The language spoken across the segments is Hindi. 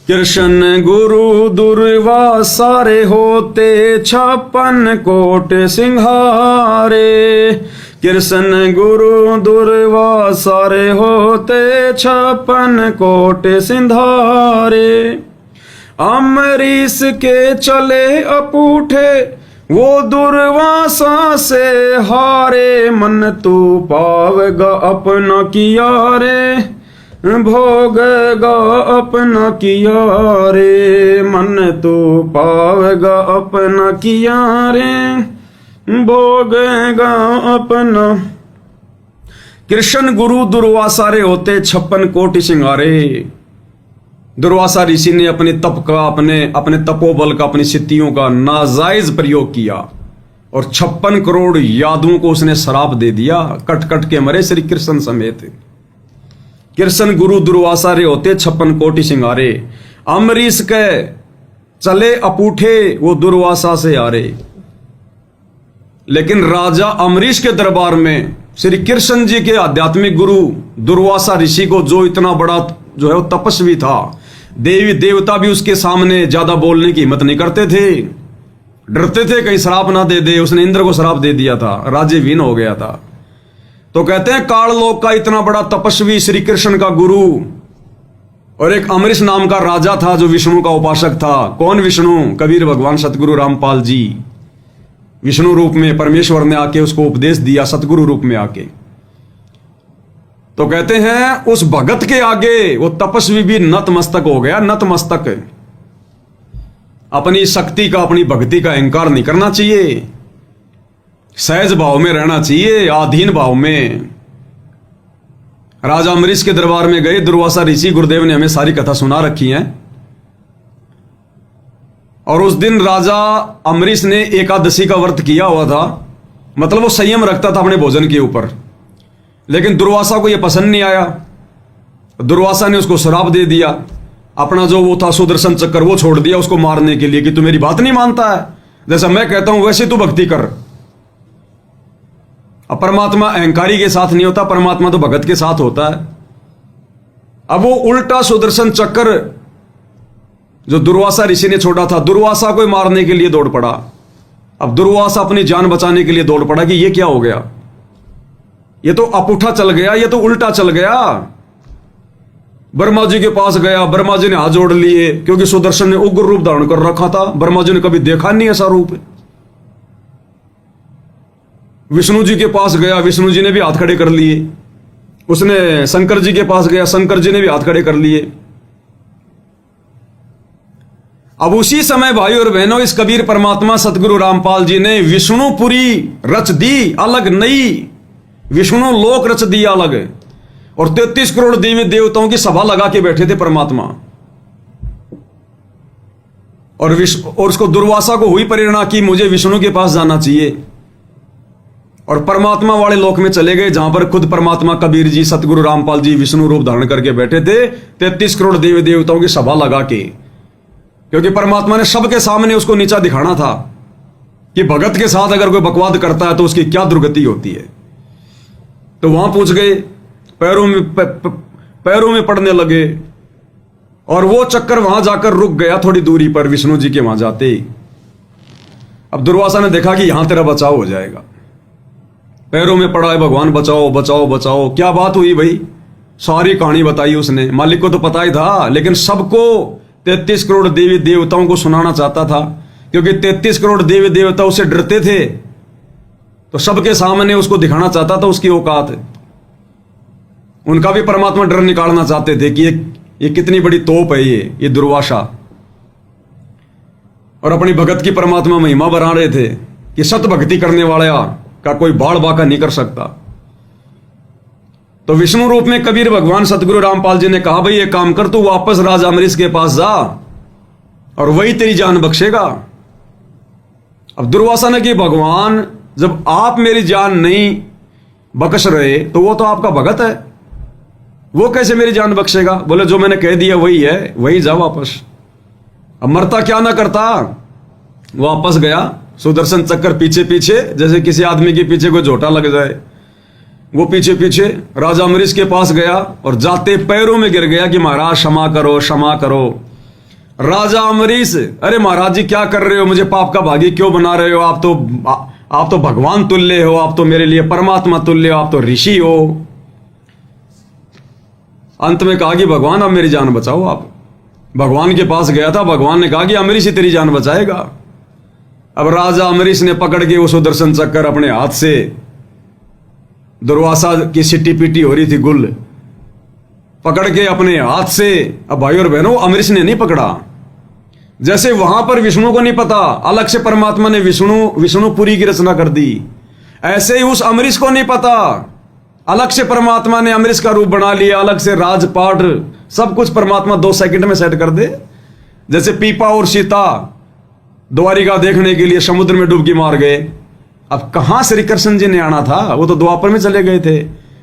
कृष्ण गुरु दुर्वासा रे होते 56 कोट सिंहारे। कृष्ण गुरु दुर्वासा रे होते 56 कोट सिंधारे। अम्बरीश के चले अपूठे वो दुर्वासा से हारे। मन तू पावेगा अपना किया रे, भोगेगा अपना किया रे। मन तू पावेगा अपना किया रे, भोगेगा अपना। कृष्ण गुरु दुर्वासा रे होते 56 कोटि सिंगारे। दुर्वासा ऋषि ने अपने तप का, अपने तपोबल का, अपनी सिद्धियों का नाजायज प्रयोग किया और 56 करोड़ यादवों को उसने श्राप दे दिया। कट कट के मरे श्री कृष्ण समेत। कृष्ण गुरु दुर्वासा रे होते 56 कोटि सिंगारे। अम्बरीश के चले अपूठे वो दुर्वासा से हारे। लेकिन राजा अम्बरीश के दरबार में श्री कृष्ण जी के आध्यात्मिक गुरु दुर्वासा ऋषि को, जो इतना बड़ा जो है वो तपस्वी था, देवी देवता भी उसके सामने ज्यादा बोलने की हिम्मत नहीं करते थे, डरते थे कहीं श्राप ना दे दे। उसने इंद्र को श्राप दे दिया था, राज्य विहीन हो गया था। तो कहते हैं काललोक का इतना बड़ा तपस्वी श्री कृष्ण का गुरु और एक अम्बरीश नाम का राजा था जो विष्णु का उपासक था। कौन विष्णु? कबीर भगवान सतगुरु रामपाल जी। विष्णु रूप में परमेश्वर ने आके उसको उपदेश दिया, सतगुरु रूप में आके। तो कहते हैं उस भगत के आगे वो तपस्वी भी नतमस्तक हो गया। नतमस्तक। अपनी शक्ति का, अपनी भक्ति का अहंकार नहीं करना चाहिए, सहज भाव में रहना चाहिए, आधीन भाव में। राजा अम्बरीश के दरबार में गए दुर्वासा ऋषि। गुरुदेव ने हमें सारी कथा सुना रखी है। और उस दिन राजा अम्बरीश ने एकादशी का व्रत किया हुआ था, मतलब वो संयम रखता था अपने भोजन के ऊपर। लेकिन दुर्वासा को यह पसंद नहीं आया। दुर्वासा ने उसको श्राप दे दिया। अपना जो वो था सुदर्शन चक्र वो छोड़ दिया उसको मारने के लिए कि तू मेरी बात नहीं मानता है, जैसा मैं कहता हूं वैसे तू भक्ति कर। अब परमात्मा अहंकारी के साथ नहीं होता, परमात्मा तो भगत के साथ होता है। अब वो उल्टा सुदर्शन चक्र जो दुर्वासा ऋषि ने छोड़ा था, दुर्वासा को मारने के लिए दौड़ पड़ा। अब दुर्वासा अपनी जान बचाने के लिए दौड़ पड़ा कि ये क्या हो गया, ये तो अपूठा चल गया, ये तो उल्टा चल गया। ब्रह्मा जी के पास गया, ब्रह्मा जी ने हाथ जोड़ लिए क्योंकि सुदर्शन ने उग्र रूप धारण कर रखा था। ब्रह्मा जी ने कभी देखा नहीं ऐसा रूप। विष्णु जी के पास गया, विष्णु जी ने भी हाथ खड़े कर लिए। उसने शंकर जी के पास गया, शंकर जी ने भी हाथ खड़े कर लिए। अब उसी समय भाई और बहनों इस कबीर परमात्मा सतगुरु रामपाल जी ने विष्णुपुरी रच दी, अलग नई विष्णु लोक रच दिया अलग। और 33 करोड़ देवी देवताओं की सभा लगा के बैठे थे परमात्मा। और उसको दुर्वासा को हुई प्रेरणा कि मुझे विष्णु के पास जाना चाहिए। और परमात्मा वाले लोक में चले गए जहां पर खुद परमात्मा कबीर जी सतगुरु रामपाल जी विष्णु रूप धारण करके बैठे थे 33 करोड़ देवी देवताओं की सभा लगा के। क्योंकि परमात्मा ने सबके सामने उसको नीचा दिखाना था कि भगत के साथ अगर कोई बकवाद करता है तो उसकी क्या दुर्गति होती है। तो वहां पहुंच गए, पैरों में पड़ने लगे। और वो चक्कर वहां जाकर रुक गया थोड़ी दूरी पर विष्णु जी के वहां जाते ही। अब दुर्वासा ने देखा कि यहां तेरा बचाव हो जाएगा। पैरों में पड़ा है, भगवान बचाओ बचाओ बचाओ। क्या बात हुई भाई? सारी कहानी बताई उसने। मालिक को तो पता ही था, लेकिन सबको 33 करोड़ देवी देवताओं को सुनाना चाहता था। क्योंकि 33 करोड़ देवी देवता उससे डरते थे, तो सबके सामने उसको दिखाना चाहता था उसकी औकात। उनका भी परमात्मा डर निकालना चाहते थे कि ये कितनी बड़ी तोप है ये दुर्वासा। और अपनी भगत की परमात्मा महिमा बढ़ा रहे थे कि सत भक्ति करने वाला का कोई बाढ़ बाका नहीं कर सकता। तो विष्णु रूप में कबीर भगवान सतगुरु रामपाल जी ने कहा भाई ये काम कर, तू वापस राजा अम्बरीश के पास जा और वही तेरी जान बख्शेगा। अब दुर्वासा ने कि भगवान जब आप मेरी जान नहीं बख्श रहे तो वो तो आपका भगत है, वो कैसे मेरी जान बख्शेगा? बोले जो मैंने कह दिया वही है, वही जा वापस। अब मरता क्या ना करता, वापस गया। सुदर्शन चक्कर पीछे पीछे, जैसे किसी आदमी के पीछे कोई झोटा लग जाए, वो पीछे पीछे राजा अम्बरीश के पास गया और जाते पैरों में गिर गया कि महाराज क्षमा करो क्षमा करो। राजा अम्बरीश, अरे महाराज जी क्या कर रहे हो, मुझे पाप का भागी क्यों बना रहे हो, आप तो भगवान तुल्य हो, आप तो मेरे लिए परमात्मा तुल्य हो, आप तो ऋषि हो। अंत में कहा कि भगवान अब मेरी जान बचाओ। आप भगवान के पास गया था, भगवान ने कहा कि अम्बरीश ही तेरी जान बचाएगा। अब राजा अम्बरीश ने पकड़ के वो सुदर्शन चक्कर अपने हाथ से, दुर्वासा की सिट्टी पीटी हो रही थी गुल, पकड़ के अपने हाथ से, अब भाई और बहनों अम्बरीश ने नहीं पकड़ा। जैसे वहां पर विष्णु को नहीं पता, अलग से परमात्मा ने विष्णुपुरी की रचना कर दी, ऐसे ही उस अम्बरीश को नहीं पता, अलग से परमात्मा ने अम्बरीश का रूप बना लिया, अलग से राजपाट सब कुछ परमात्मा 2 सेकंड में सेट कर दे। जैसे पीपा और सीता द्वारिका देखने के लिए समुद्र में डुबकी मार गए। अब कहां श्री कृष्ण जी ने आना था, वो तो द्वापर में चले गए थे।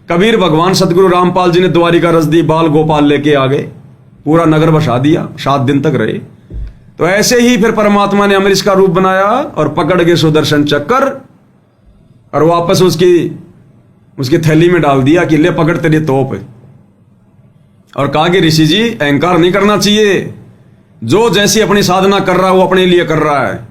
कबीर भगवान सतगुरु रामपाल जी ने द्वारिका रच दी, बाल गोपाल लेके आ गए, पूरा नगर बसा दिया, 7 दिन तक रहे। तो ऐसे ही फिर परमात्मा ने अम्बरीश का रूप बनाया और पकड़ के सुदर्शन चक्कर और वापस उसकी थैली में डाल दिया कि ले पकड़ तेरी तोप, और कहा कि ऋषि जी अहंकार नहीं करना चाहिए, जो जैसी अपनी साधना कर रहा है वो अपने लिए कर रहा है।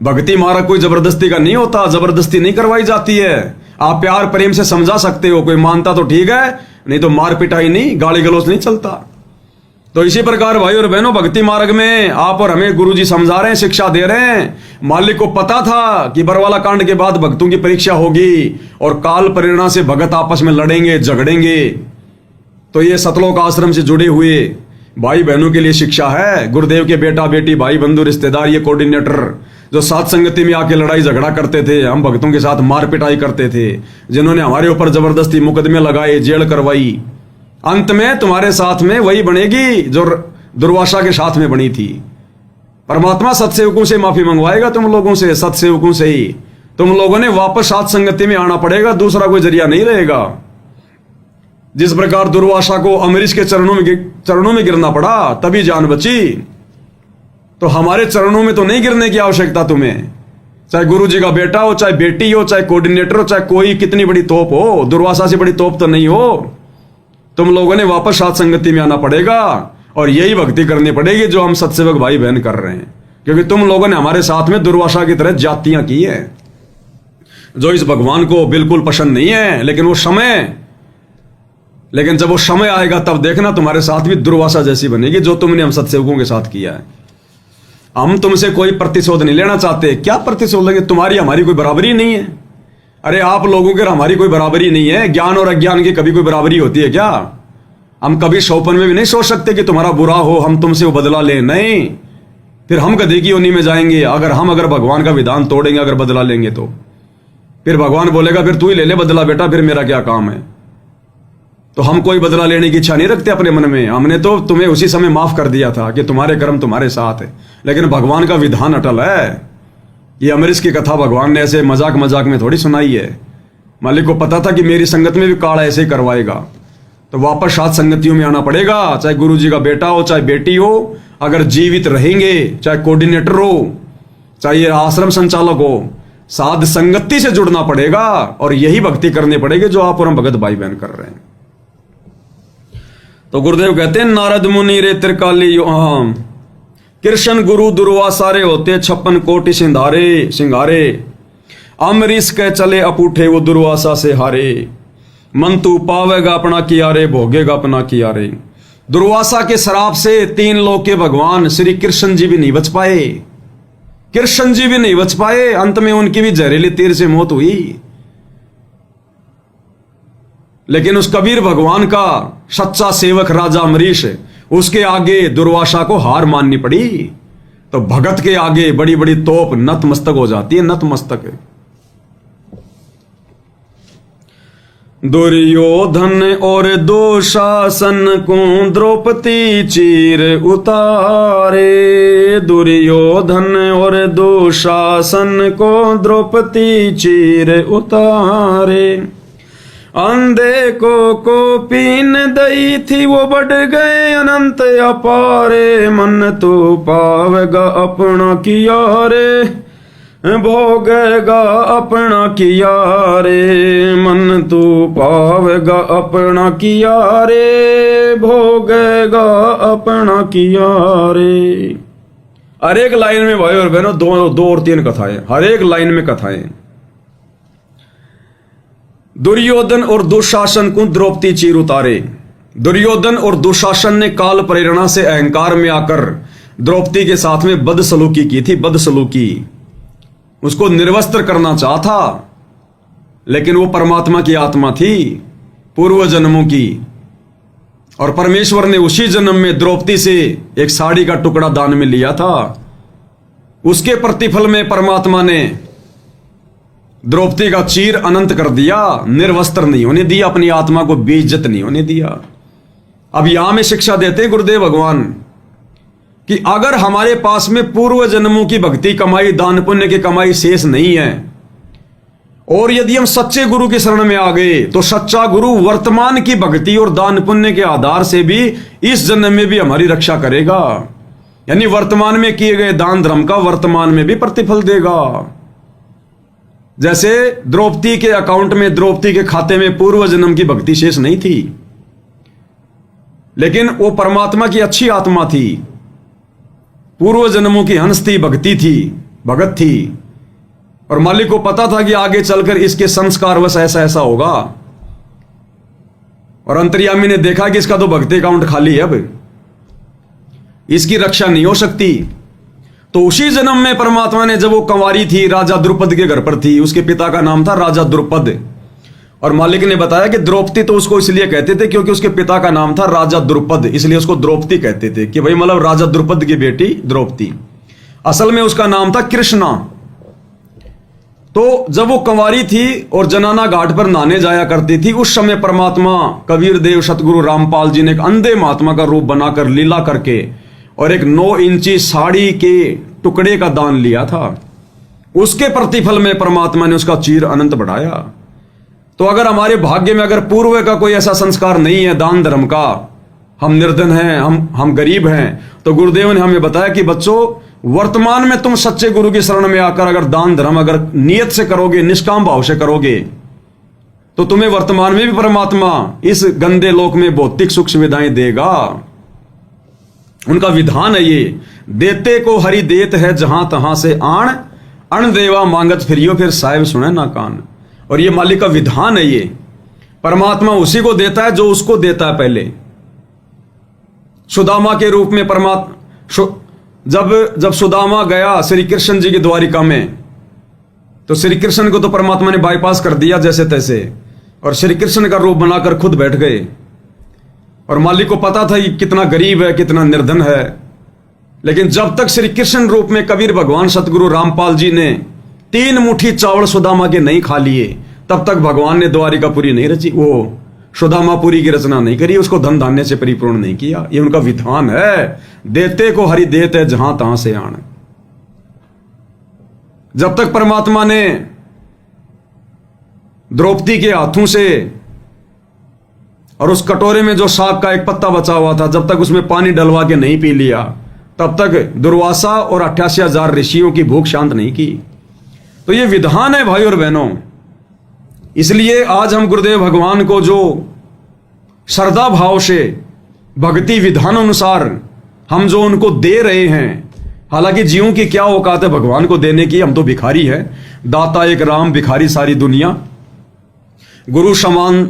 भक्ति मार्ग कोई जबरदस्ती का नहीं होता, जबरदस्ती नहीं करवाई जाती है। आप प्यार प्रेम से समझा सकते हो, कोई मानता तो ठीक है, नहीं तो मार पिटाई नहीं, गाली गलौज नहीं चलता। तो इसी प्रकार भाई और बहनों, भक्ति मार्ग में आप और हमें गुरुजी समझा रहे हैं, शिक्षा दे रहे हैं। मालिक को पता था कि बरवाला कांड के बाद भक्तों की परीक्षा होगी और काल प्रेरणा से भगत आपस में लड़ेंगे झगड़ेंगे। तो ये सतलोक आश्रम से जुड़े हुए भाई बहनों के लिए शिक्षा है। गुरुदेव के बेटा बेटी भाई बंधु रिश्तेदार, ये कोऑर्डिनेटर जो साथ संगति में आके लड़ाई झगड़ा करते थे, हम भक्तों के साथ मार पिटाई करते थे, जिन्होंने हमारे ऊपर जबरदस्ती मुकदमे लगाए, जेल करवाई, अंत में तुम्हारे साथ में वही बनेगी जो दुर्वासा के साथ में बनी थी। परमात्मा सत्सेवकों से माफी मंगवाएगा, तुम लोगों से, सत्सेवकों से ही। तुम लोगों ने वापस साथ संगति में आना पड़ेगा, दूसरा कोई जरिया नहीं रहेगा। जिस प्रकार दुर्वासा को अम्बरीश के चरणों में गिरना पड़ा तभी जान बची, तो हमारे चरणों में तो नहीं गिरने की आवश्यकता तुम्हें। चाहे गुरु जी का बेटा हो, चाहे बेटी हो, चाहे कोऑर्डिनेटर हो, चाहे कोई कितनी बड़ी तोप हो, दुर्वासा से बड़ी तोप तो नहीं हो। तुम लोगों ने वापस साथ संगति में आना पड़ेगा और यही भक्ति करनी पड़ेगी जो हम सत्सेवक भाई बहन कर रहे हैं, क्योंकि तुम लोगों ने हमारे साथ में दुर्वासा की तरह जातियां की है, जो इस भगवान को बिल्कुल पसंद नहीं है। लेकिन जब वो समय आएगा तब देखना तुम्हारे साथ भी दुर्वासा जैसी बनेगी, जो तुमने हम सत्सेवकों के साथ किया है। हम तुमसे कोई प्रतिशोध नहीं लेना चाहते। क्या प्रतिशोध लेंगे, तुम्हारी हमारी कोई बराबरी नहीं है। अरे आप लोगों के हमारी कोई बराबरी नहीं है। ज्ञान और अज्ञान की कभी कोई बराबरी होती है क्या? हम कभी सौपन में भी नहीं सोच सकते कि तुम्हारा बुरा हो हम तुमसे वो बदला ले, नहीं। फिर हम गधे की योनि में जाएंगे अगर भगवान का विधान तोड़ेंगे, अगर बदला लेंगे तो फिर भगवान बोलेगा फिर तू ही ले ले बदला बेटा, फिर मेरा क्या काम है। तो हम कोई बदला लेने की इच्छा नहीं रखते अपने मन में। हमने तो तुम्हें उसी समय माफ कर दिया था कि तुम्हारे कर्म तुम्हारे साथ है, लेकिन भगवान का विधान अटल है। ये अम्बरीश की कथा भगवान ने ऐसे मजाक मजाक में थोड़ी सुनाई है। मालिक को पता था कि मेरी संगत में भी काल ऐसे ही करवाएगा, तो वापस सात संगतियों में आना पड़ेगा। चाहे गुरु जी का बेटा हो, चाहे बेटी हो, अगर जीवित रहेंगे, चाहे कोऑर्डिनेटर हो, चाहे आश्रम संचालक हो, साध संगति से जुड़ना पड़ेगा और यही भक्ति करनी पड़ेगी जो आप और हम भगत भाई बहन कर रहे हैं। तो गुरुदेव कहते हैं नारद मुनि रे त्रिकाली कृष्ण गुरु दुर्वासा रे होते 56 कोटि सिंगारे अम्बरीश के चले अपूठे वो दुर्वासा से हारे। मन तू पावेगा अपना किया रे, भोगेगा अपना किया रे। दुर्वासा के श्राप से 3 लोक के भगवान श्री कृष्ण जी भी नहीं बच पाए। कृष्ण जी भी नहीं बच पाए, अंत में उनकी भी जहरीले तीर से मौत हुई। लेकिन उस कबीर भगवान का सच्चा सेवक राजा अम्बरीश, उसके आगे दुर्वासा को हार माननी पड़ी। तो भगत के आगे बड़ी बड़ी तोप नतमस्तक हो जाती है, नतमस्तक। दुर्योधन और दुशासन को द्रौपदी चीर उतारे। दुर्योधन और दुशासन को द्रौपदी चीर उतारे। अंधे को पीन दई थी वो बढ़ गए अनंत अपारे। मन तो पावेगा अपना किया रे, भोगेगा अपना किया रे। मन तो पावेगा अपना किया रे, भोगेगा अपना किया रे। हर एक लाइन में भाई और बहनों दो और तीन कथाएं, हर एक लाइन में कथाएं। दुर्योधन और दुशासन को द्रौपदी चीर उतारे। दुर्योधन और दुशासन ने काल प्रेरणा से अहंकार में आकर द्रौपदी के साथ में बदसलूकी की थी, बदसलूकी। उसको निर्वस्त्र करना चाहा था, लेकिन वो परमात्मा की आत्मा थी पूर्व जन्मों की, और परमेश्वर ने उसी जन्म में द्रौपदी से एक साड़ी का टुकड़ा दान में लिया था। उसके प्रतिफल में परमात्मा ने द्रौपदी का चीर अनंत कर दिया, निर्वस्त्र नहीं होने दिया, अपनी आत्मा को बेइज्जत नहीं होने दिया। अब यहां में शिक्षा देते गुरुदेव भगवान कि अगर हमारे पास में पूर्व जन्मों की भक्ति कमाई, दान पुण्य की कमाई शेष नहीं है, और यदि हम सच्चे गुरु की शरण में आ गए, तो सच्चा गुरु वर्तमान की भक्ति और दान पुण्य के आधार से भी इस जन्म में भी हमारी रक्षा करेगा। यानी वर्तमान में किए गए दान धर्म का वर्तमान में भी प्रतिफल देगा। जैसे द्रौपदी के अकाउंट में, द्रौपदी के खाते में पूर्व जन्म की भक्ति शेष नहीं थी, लेकिन वो परमात्मा की अच्छी आत्मा थी, पूर्व जन्मों की हंस थी, भक्ति थी, भगत थी, और मालिक को पता था कि आगे चलकर इसके संस्कार वश ऐसा ऐसा होगा। और अंतर्यामी ने देखा कि इसका तो भक्ति अकाउंट खाली है, अब इसकी रक्षा नहीं हो सकती। तो उसी जन्म में परमात्मा ने, जब वो कंवारी थी, राजा द्रुपद के घर पर थी, उसके पिता का नाम था राजा द्रुपद, और मालिक ने बताया कि द्रौपदी तो उसको इसलिए कहते थे क्योंकि उसके पिता का नाम था राजा द्रुपद, इसलिए उसको द्रौपदी कहते थे कि भाई मतलब राजा द्रुपद की बेटी द्रौपदी। असल में उसका नाम था कृष्णा। तो जब वो कंवारी थी और जनाना घाट पर नहाने जाया करती थी, उस समय परमात्मा कबीर देव सतगुरु रामपाल जी ने एक अंधे महात्मा का रूप बनाकर लीला करके और एक 9 इंची साड़ी के टुकड़े का दान लिया था। उसके प्रतिफल में परमात्मा ने उसका चीर अनंत बढ़ाया। तो अगर हमारे भाग्य में अगर पूर्व का कोई ऐसा संस्कार नहीं है दान धर्म का, हम निर्धन हैं, हम गरीब हैं, तो गुरुदेव ने हमें बताया कि बच्चों, वर्तमान में तुम सच्चे गुरु की शरण में आकर अगर दान धर्म अगर नियत से करोगे, निष्काम भाव से करोगे, तो तुम्हें वर्तमान में भी परमात्मा इस गंदे लोक में भौतिक सुख सुविधाएं देगा। उनका विधान है ये, देते को हरि देत है जहां तहां से आण, अण देवा मांगत फिरियो फिर साहिब सुने ना कान। और ये मालिक का विधान है, ये परमात्मा उसी को देता है जो उसको देता है। पहले सुदामा के रूप में परमात्मा, जब सुदामा गया श्री कृष्ण जी की द्वारिका में, तो श्री कृष्ण को तो परमात्मा ने बाईपास कर दिया जैसे तैसे, और श्री कृष्ण का रूप बनाकर खुद बैठ गए। और मालिक को पता था कि कितना गरीब है, कितना निर्धन है, लेकिन जब तक श्री कृष्ण रूप में कबीर भगवान सतगुरु रामपाल जी ने 3 मुट्ठी चावल सुदामा के नहीं खा लिए, तब तक भगवान ने द्वारिकापुरी नहीं रची, वो सुदामापुरी की रचना नहीं करी, उसको धन धान्य से परिपूर्ण नहीं किया। ये उनका विधान है, देते को हरि देत है जहां तहां से आण। जब तक परमात्मा ने द्रौपदी के हाथों से और उस कटोरे में जो शाक का एक पत्ता बचा हुआ था, जब तक उसमें पानी डलवा के नहीं पी लिया, तब तक दुर्वासा और 88,000 ऋषियों की भूख शांत नहीं की। तो ये विधान है भाई और बहनों। इसलिए आज हम गुरुदेव भगवान को जो श्रद्धा भाव से भक्ति विधान अनुसार हम जो उनको दे रहे हैं, हालांकि जीवों की क्या औकात है भगवान को देने की, हम तो भिखारी हैं। दाता एक राम, भिखारी सारी दुनिया, गुरु समान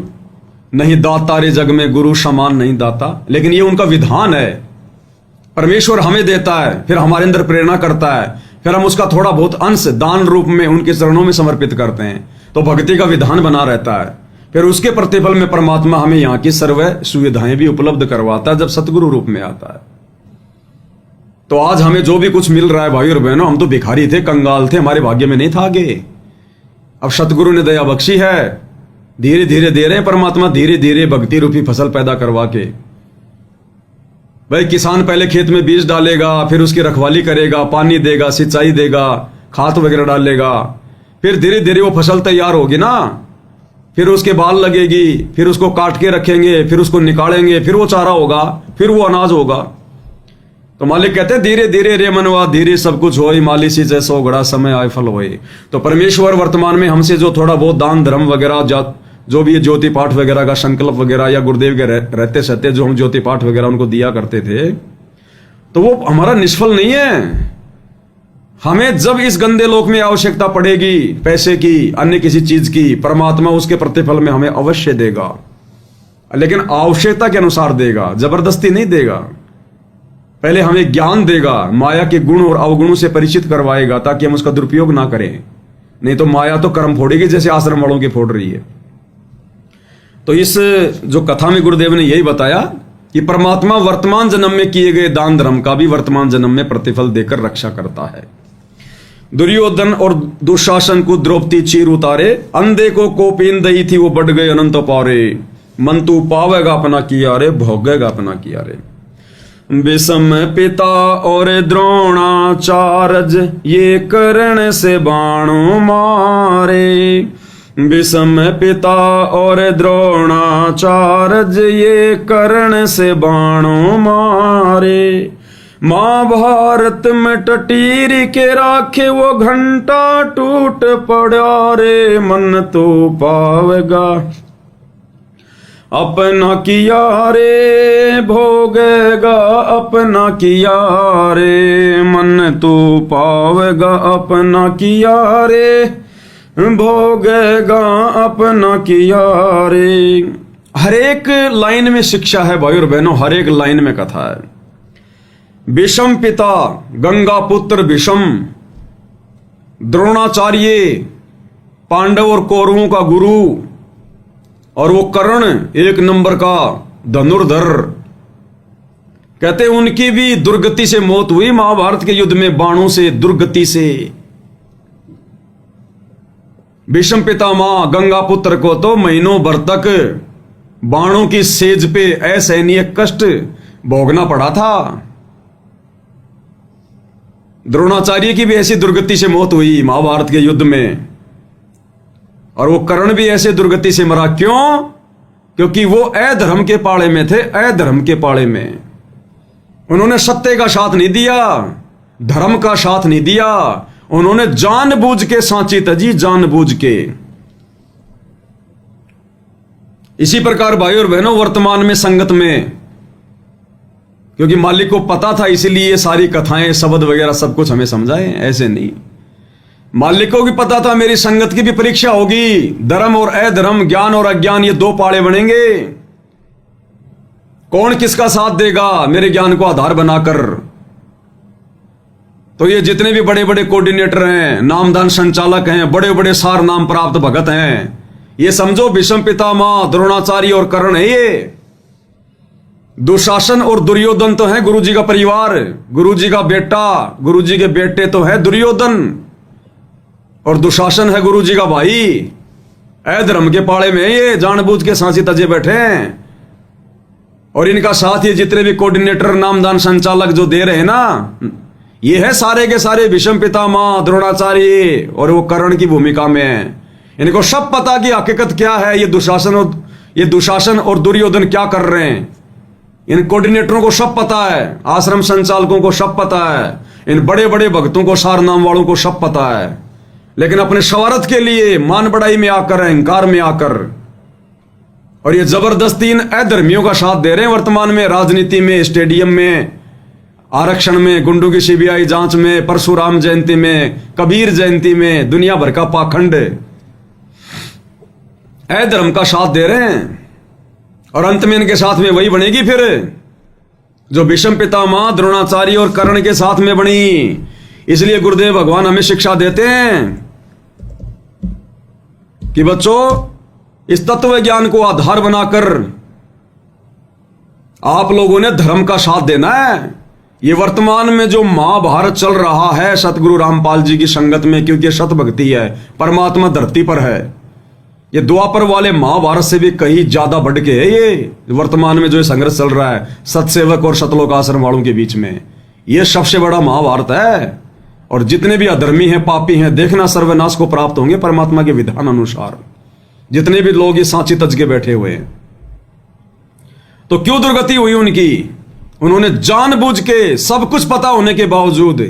नहीं दाता रे जग में, गुरु समान नहीं दाता। लेकिन ये उनका विधान है, परमेश्वर हमें देता है, फिर हमारे अंदर प्रेरणा करता है, फिर हम उसका थोड़ा बहुत अंश दान रूप में उनके चरणों में समर्पित करते हैं, तो भक्ति का विधान बना रहता है। फिर उसके प्रतिफल में परमात्मा हमें यहाँ की सर्व सुविधाएं भी उपलब्ध करवाता है जब सतगुरु रूप में आता है। तो आज हमें जो भी कुछ मिल रहा है भाई और बहनों, हम तो भिखारी थे, कंगाल थे, हमारे भाग्य में नहीं था आगे। अब सतगुरु ने दया बख्शी है, धीरे धीरे दे रहे हैं परमात्मा, धीरे धीरे भक्ति रूपी फसल पैदा करवा के। भाई किसान पहले खेत में बीज डालेगा, फिर उसकी रखवाली करेगा, पानी देगा, सिंचाई देगा, खाद वगैरह डालेगा, फिर धीरे धीरे वो फसल तैयार होगी ना, फिर उसके बाल लगेगी, फिर उसको काट के रखेंगे, फिर उसको निकालेंगे, फिर वो चारा होगा, फिर वो अनाज होगा। तो मालिक कहते हैं धीरे धीरे रे मनवा धीरे सब कुछ होई, माली सी जैसो घड़ा समय आए फल होए। तो परमेश्वर वर्तमान में हमसे जो थोड़ा बहुत दान धर्म वगैरह, जो भी ज्योति पाठ वगैरह का संकल्प वगैरह, या गुरुदेव के रहते सहते जो हम ज्योति पाठ वगैरह उनको दिया करते थे, तो वो हमारा निष्फल नहीं है। हमें जब इस गंदे लोक में आवश्यकता पड़ेगी पैसे की, अन्य किसी चीज की, परमात्मा उसके प्रतिफल में हमें अवश्य देगा, लेकिन आवश्यकता के अनुसार देगा, जबरदस्ती नहीं देगा। पहले हमें ज्ञान देगा, माया के गुण और अवगुणों से परिचित करवाएगा ताकि हम उसका दुरुपयोग ना करें। नहीं तो माया तो कर्म फोड़ेगी जैसे आश्रम वालों की फोड़ रही है। तो इस जो कथा में गुरुदेव ने यही बताया कि परमात्मा वर्तमान जन्म में किए गए दान धर्म का भी वर्तमान जन्म में प्रतिफल देकर रक्षा करता है। दुर्योधन और दुशासन को द्रौपदी चीर उतारे, अंधे को कोपीन दई थी वो बढ़ गए अनंत पारे, मन तू पावेगा अपना किया रे, भोगेगा अपना किया रे। विषम पिता और द्रोणाचार्य ये कर्ण से बाणों मारे, विषम पिता और द्रोणाचार्य ये कर्ण से बाणों मारे। महाभारत में टटीरी के राखे वो घंटा टूट पड़ा रे, मन तो पावेगा अपना किया रे, भोगेगा अपना किया रे, मन तो पावेगा अपना किया रे, भोगेगा अपना किया रे। हर एक लाइन में शिक्षा है भाई और बहनों, हर एक लाइन में कथा है। विषम पिता गंगा पुत्र विषम, द्रोणाचार्य पांडव और कौरवों का गुरु, और वो कर्ण एक नंबर का धनुर्धर। कहते उनकी भी दुर्गति से मौत हुई महाभारत के युद्ध में, बाणों से, दुर्गति से। भीष्म पितामह गंगा पुत्र को तो महीनों भर तक बाणों की सेज पे असहनीय कष्ट भोगना पड़ा था। द्रोणाचार्य की भी ऐसी दुर्गति से मौत हुई महाभारत के युद्ध में, और वो कर्ण भी ऐसे दुर्गति से मरा। क्यों? क्योंकि वो अधर्म के पाले में थे, अधर्म के पाले में। उन्होंने सत्य का साथ नहीं दिया, धर्म का साथ नहीं दिया, उन्होंने जानबूझ के सांची तजी, जानबूझ के। इसी प्रकार भाई और बहनों वर्तमान में संगत में, क्योंकि मालिक को पता था इसीलिए ये सारी कथाएं, शब्द वगैरह सब कुछ हमें समझाए, ऐसे नहीं। मालिक को भी पता था मेरी संगत की भी परीक्षा होगी, धर्म और अधर्म, ज्ञान और अज्ञान, ये दो पाड़े बनेंगे। कौन किसका साथ देगा मेरे ज्ञान को आधार बनाकर। तो ये जितने भी बड़े बड़े कोऑर्डिनेटर हैं, नामदान संचालक हैं, बड़े बड़े सार नाम प्राप्त भगत हैं, ये समझो भीष्म पितामह, द्रोणाचार्य और कर्ण है ये। दुशासन और दुर्योधन तो है गुरुजी का परिवार, गुरुजी का बेटा, गुरुजी के बेटे तो है दुर्योधन, और दुशासन है गुरुजी का भाई। अधर्म के पाले में ये जानबूझ के सांसी तजे बैठे हैं, और इनका साथ ये जितने भी कोऑर्डिनेटर, नामदान संचालक जो दे रहे हैं ना, ये है सारे के सारे भीष्म पितामह, द्रोणाचार्य और वो कर्ण की भूमिका में है। इनको सब पता कि हकीकत क्या है, ये दुशासन और दुर्योधन क्या कर रहे हैं। इन कोऑर्डिनेटरों को सब पता है, आश्रम संचालकों को सब पता है, इन बड़े बड़े भक्तों को, सार नाम वालों को सब पता है, लेकिन अपने स्वार्थ के लिए मान बढ़ाई में आकर, अहंकार में आकर, और ये जबरदस्ती इन अधर्मियों का साथ दे रहे हैं वर्तमान में। राजनीति में, स्टेडियम में, आरक्षण में, गुंडों की सीबीआई जांच में, परशुराम जयंती में, कबीर जयंती में, दुनिया भर का पाखंड अधर्म का साथ दे रहे हैं। और अंत में इनके साथ में वही बनेगी फिर जो भीष्म पितामह, द्रोणाचार्य और कर्ण के साथ में बनी। इसलिए गुरुदेव भगवान हमें शिक्षा देते हैं कि बच्चों, इस तत्व ज्ञान को आधार बनाकर आप लोगों ने धर्म का साथ देना है। ये वर्तमान में जो महाभारत चल रहा है सतगुरु रामपाल जी की संगत में, क्योंकि सत भक्ति है, परमात्मा धरती पर है, ये द्वापर वाले महाभारत से भी कहीं ज्यादा बढ़ के है। ये वर्तमान में जो संघर्ष चल रहा है सतसेवक और सतलोक आश्रम वालों के बीच में, ये सबसे बड़ा महाभारत है। और जितने भी अधर्मी हैं, पापी हैं, देखना सर्वनाश को प्राप्त होंगे परमात्मा के विधान अनुसार। जितने भी लोग ये सांची तज के बैठे हुए हैं, तो क्यों दुर्गति हुई उनकी? उन्होंने जानबूझ के, सब कुछ पता होने के बावजूद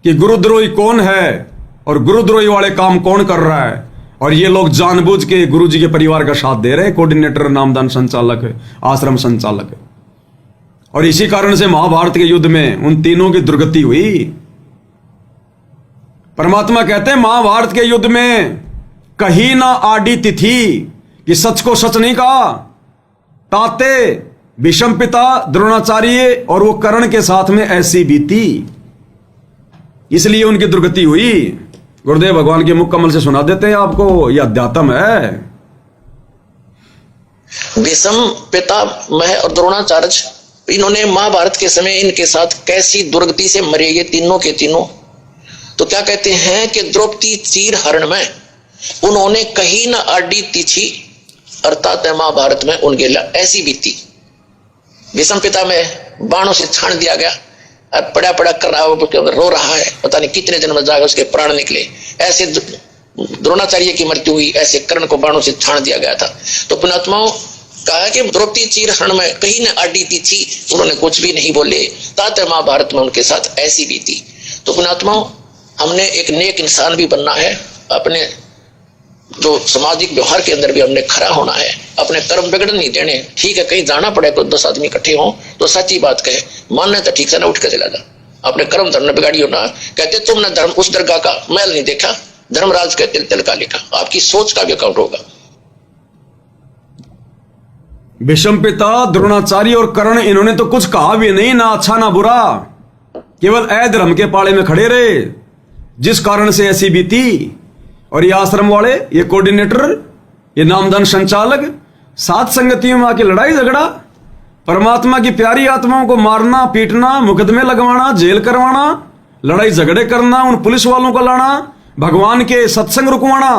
कि गुरुद्रोही कौन है और गुरुद्रोही वाले काम कौन कर रहा है, और ये लोग जानबूझ के गुरुजी के परिवार का साथ दे रहे हैं, कोऑर्डिनेटर, नामदान संचालक, आश्रम संचालक। और इसी कारण से महाभारत के युद्ध में उन तीनों की दुर्गति हुई। परमात्मा कहते हैं महाभारत के युद्ध में कहीं ना आड़ी तिथि कि सच को सच नहीं कहा। ताते भीष्म पिता द्रोणाचार्य और वो कर्ण के साथ में ऐसी बीती, इसलिए उनकी दुर्गति हुई। गुरुदेव भगवान के मुख कमल से सुना देते हैं आपको, यह अध्यात्म है। भीष्म पिता मह और द्रोणाचार्य, इन्होंने महाभारत के समय इनके साथ कैसी दुर्गति से मरे ये तीनों के तीनों। तो क्या कहते हैं कि द्रौपदी चीर हरण में उन्होंने कहीं न आड़ी तिथि, अर्थात महाभारत में उनके ऐसी बीती। भीष्म पिता में बाणों से छान दिया गया और पड़ा पड़ा कर रहा रो रहा है, पता नहीं कितने जन्म जाकर उसके प्राण निकले। ऐसे द्रोणाचार्य की मृत्यु हुई, ऐसे कर्ण को बाणों से छान दिया गया था। तो पुण्यात्माओं कहा कि द्रौपदी चीर हरण में कहीं न आड़ी तिथि, उन्होंने कुछ भी नहीं बोले, तात महाभारत में उनके साथ ऐसी बीती। तो पुण्यात्माओं हमने एक नेक इंसान भी बनना है, अपने जो सामाजिक व्यवहार के अंदर भी हमने खरा होना है, अपने कर्म बिगड़ नहीं देने। ठीक है, कहीं जाना पड़े तो 10 आदमी इकट्ठे हों तो सच्ची बात कहे, मानने तो ठीक से ना उठ के चला जा, अपने कर्म धर्म बिगाड़ियो ना। कहते तुमने धर्म उस दरगाह का मैल नहीं देखा, धर्मराज के तिल तिल का लिखा। आपकी सोच का भी अकाउंट होगा। भीष्म पिता द्रोणाचार्य और कर्ण, इन्होंने तो कुछ कहा भी नहीं, ना अच्छा ना बुरा, केवल अधर्म के पाले में खड़े रहे, जिस कारण से ऐसी बीती। और ये आश्रम वाले, ये कोऑर्डिनेटर, ये नामदान संचालक, सात संगतियों में आके लड़ाई झगड़ा, परमात्मा की प्यारी आत्माओं को मारना पीटना, मुकदमे लगवाना, जेल करवाना, लड़ाई झगड़े करना, उन पुलिस वालों को लाना, भगवान के सत्संग रुकवाना।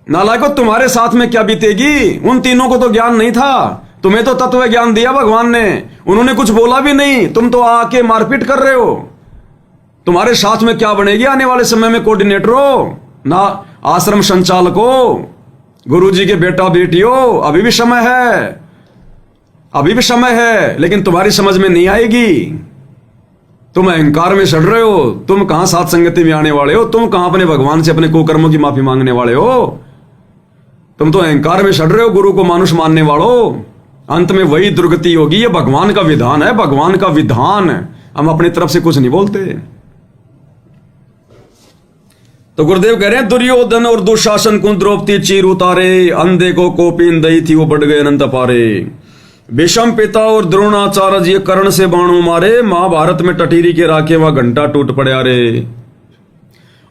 नालायको तुम्हारे साथ में क्या बीतेगी। उन तीनों को तो ज्ञान नहीं था, तुम्हें तो तत्व ज्ञान दिया भगवान ने, उन्होंने कुछ बोला भी नहीं, तुम तो आके मारपीट कर रहे हो। तुम्हारे साथ में क्या बनेगी आने वाले समय में। कोऑर्डिनेटर हो ना, आश्रम संचालक हो, गुरुजी के बेटा बेटी हो, अभी भी समय है, अभी भी समय है, लेकिन तुम्हारी समझ में नहीं आएगी। तुम अहंकार में चढ़ रहे हो, तुम कहां साथ संगति में आने वाले हो, तुम कहां अपने भगवान से अपने कुकर्मों की माफी मांगने वाले हो। तुम तो अहंकार में चढ़ रहे हो, गुरु को मानुष मानने वालों। अंत में वही दुर्गति होगी। ये भगवान का विधान है, भगवान का विधान। हम अपनी तरफ से कुछ नहीं बोलते। तो गुरुदेव कह रहे हैं दुर्योधन और दुशासन को द्रौपदी चीर उतारे, अंधे को कोपीन दई थी वो बढ़ गए अनंत पारे। भीष्म पिता और द्रोणाचार्य जी कर्ण से बाणों मारे, महाभारत में टटीरी के राखे वह घंटा टूट पड़े रे।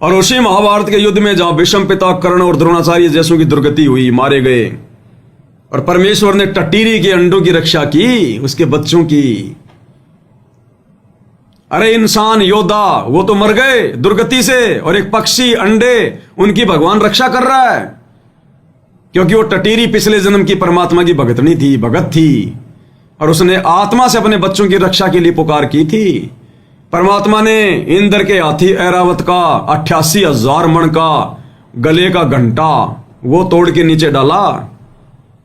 और उसी महाभारत के युद्ध में जहां भीष्म पिता कर्ण और द्रोणाचार्य जैसों की दुर्गति हुई, मारे गए, और परमेश्वर ने टटीरी के अंडों की रक्षा की, उसके बच्चों की। अरे इंसान योद्धा वो तो मर गए दुर्गति से, और एक पक्षी अंडे उनकी भगवान रक्षा कर रहा है, क्योंकि वो टटीरी पिछले जन्म की परमात्मा की भगतनी थी, भगत थी, और उसने आत्मा से अपने बच्चों की रक्षा के लिए पुकार की थी। परमात्मा ने इंद्र के हाथी ऐरावत का 88,000 मण का गले का घंटा वो तोड़ के नीचे डाला।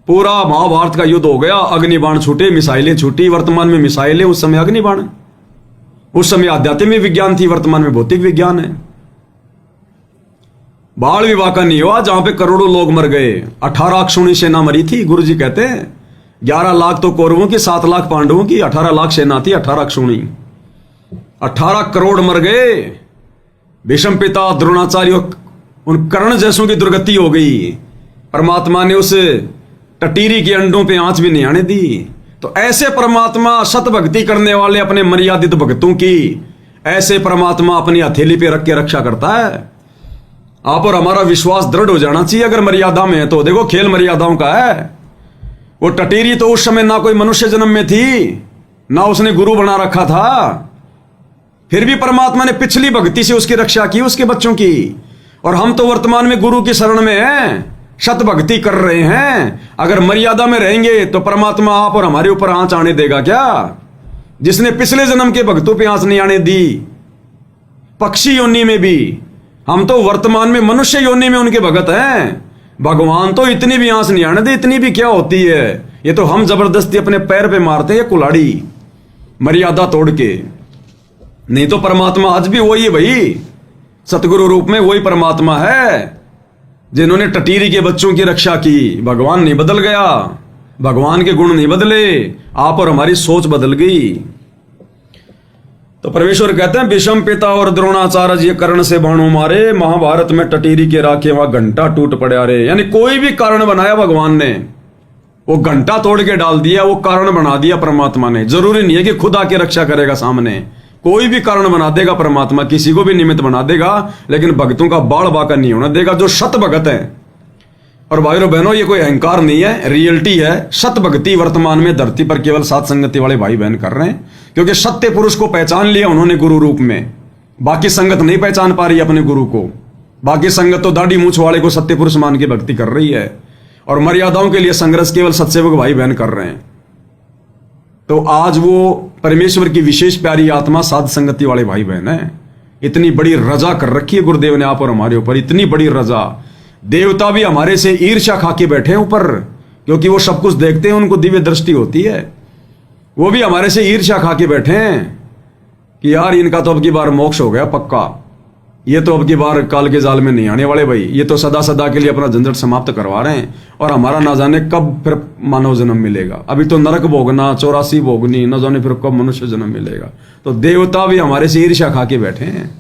पूरा महाभारत का युद्ध हो गया, अग्निबाण छूटे, मिसाइलें छूटी। वर्तमान में मिसाइलें, उस समय अग्निबाण, उस समय आध्यात्मिक विज्ञान थी, वर्तमान में भौतिक विज्ञान है। बाल विवाह का नहीं हुआ जहां पे करोड़ों लोग मर गए। 18 अक्षौणी सेना मरी थी। गुरु जी कहते हैं 11 लाख तो कौरवों की, 7 लाख पांडवों की, 18 लाख सेना थी, 18 अक्षौणी, 18 करोड़ मर गए। भीष्म पिता द्रोणाचार्य उन कर्ण जैसों की दुर्गति हो गई। परमात्मा ने उस टटीरी के अंडों पे आंच भी नहीं आने दी। तो ऐसे परमात्मा सत भक्ति करने वाले अपने मर्यादित भक्तों की, ऐसे परमात्मा अपनी हथेली पे रख के रक्षा करता है। आप और हमारा विश्वास दृढ़ हो जाना चाहिए अगर मर्यादा में है तो। देखो खेल मर्यादाओं का है। वो टटीरी तो उस समय ना कोई मनुष्य जन्म में थी, ना उसने गुरु बना रखा था, फिर भी परमात्मा ने पिछली भक्ति से उसकी रक्षा की, उसके बच्चों की। और हम तो वर्तमान में गुरु की शरण में हैं, शत भक्ति कर रहे हैं। अगर मर्यादा में रहेंगे तो परमात्मा आप और हमारे ऊपर आंच आने देगा क्या? जिसने पिछले जन्म के भक्तों पे आंच नहीं आने दी, पक्षी योनि में भी, हम तो वर्तमान में मनुष्य योनि में उनके भगत हैं। भगवान तो इतनी भी आंच नहीं आने दे। इतनी भी क्या होती है, ये तो हम जबरदस्ती अपने पैर पे मारते हैं कुल्हाड़ी, मर्यादा तोड़ के। नहीं तो परमात्मा आज भी वही है भाई, सतगुरु रूप में वही परमात्मा है जिन्होंने टटीरी के बच्चों की रक्षा की। भगवान नहीं बदल गया, भगवान के गुण नहीं बदले, आप और हमारी सोच बदल गई। तो परमेश्वर कहते हैं विषम पिता और द्रोणाचार्य ये कर्ण से बाणों मारे, महाभारत में टटीरी के राखे वहां घंटा टूट पड़ा रे। यानी कोई भी कारण बनाया भगवान ने, वो घंटा तोड़ के डाल दिया, वो कारण बना दिया परमात्मा ने। जरूरी नहीं है कि खुद आके रक्षा करेगा सामने, कोई भी कारण बना देगा परमात्मा, किसी को भी निमित्त बना देगा, लेकिन भक्तों का बाढ़ बाका नहीं होना देगा, जो शत भगत है। और भाइयों बहनों, ये कोई अहंकार नहीं है, रियलिटी है। शत भक्ति वर्तमान में धरती पर केवल सात संगति वाले भाई बहन कर रहे हैं, क्योंकि सत्य पुरुष को पहचान लिया उन्होंने गुरु रूप में। बाकी संगत नहीं पहचान पा रही अपने गुरु को। बाकी संगत तो दाढ़ी मूछ वाले को सत्य पुरुष मान के भक्ति कर रही है, और मर्यादाओं के लिए संघर्ष केवल सत्सेवक भाई बहन कर रहे हैं। तो आज वो परमेश्वर की विशेष प्यारी आत्मा साध संगति वाले भाई बहन है। इतनी बड़ी रजा कर रखी है गुरुदेव ने आप और हमारे ऊपर, इतनी बड़ी रजा। देवता भी हमारे से ईर्ष्या खा के बैठे हैं ऊपर, क्योंकि वो सब कुछ देखते हैं, उनको दिव्य दृष्टि होती है। वो भी हमारे से ईर्ष्या खा के बैठे हैं कि यार इनका तो अब की बार मोक्ष हो गया पक्का, ये तो अब की बार काल के जाल में नहीं आने वाले भाई, ये तो सदा सदा के लिए अपना झंझट समाप्त करवा रहे हैं, और हमारा ना जाने कब फिर मानव जन्म मिलेगा। अभी तो नरक भोगना, 84 भोगनी, न जाने फिर कब मनुष्य जन्म मिलेगा। तो देवता भी हमारे से ईर्ष्या खा के बैठे हैं।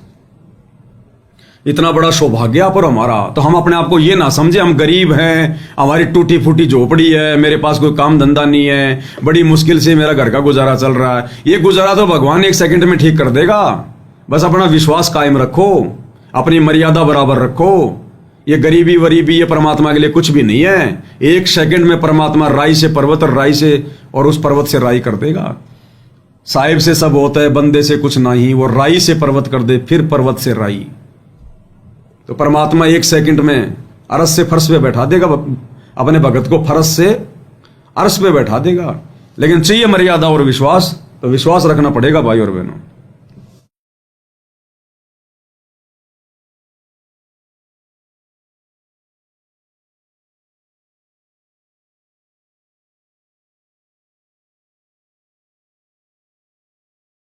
इतना बड़ा सौभाग्य आप और हमारा। तो हम अपने आप को ये ना समझे हम गरीब हैं, हमारी टूटी फूटी झोपड़ी है, मेरे पास कोई काम धंधा नहीं है, बड़ी मुश्किल से मेरा घर का गुजारा चल रहा है। ये गुजारा तो भगवान 1 सेकंड में ठीक कर देगा। बस अपना विश्वास कायम रखो, अपनी मर्यादा बराबर रखो। ये गरीबी वरीबी ये परमात्मा के लिए कुछ भी नहीं है। 1 सेकंड में परमात्मा राई से पर्वत और राई से और उस पर्वत से राई कर देगा। साहिब से सब होता है, बंदे से कुछ नहीं। वो राई से पर्वत कर दे, फिर पर्वत से राई। तो परमात्मा 1 सेकंड में अरस से फर्श पे बैठा देगा, अपने भगत को फर्श से अरस पे बैठा देगा। लेकिन चाहिए मर्यादा और विश्वास, तो विश्वास रखना पड़ेगा भाई और बहनों।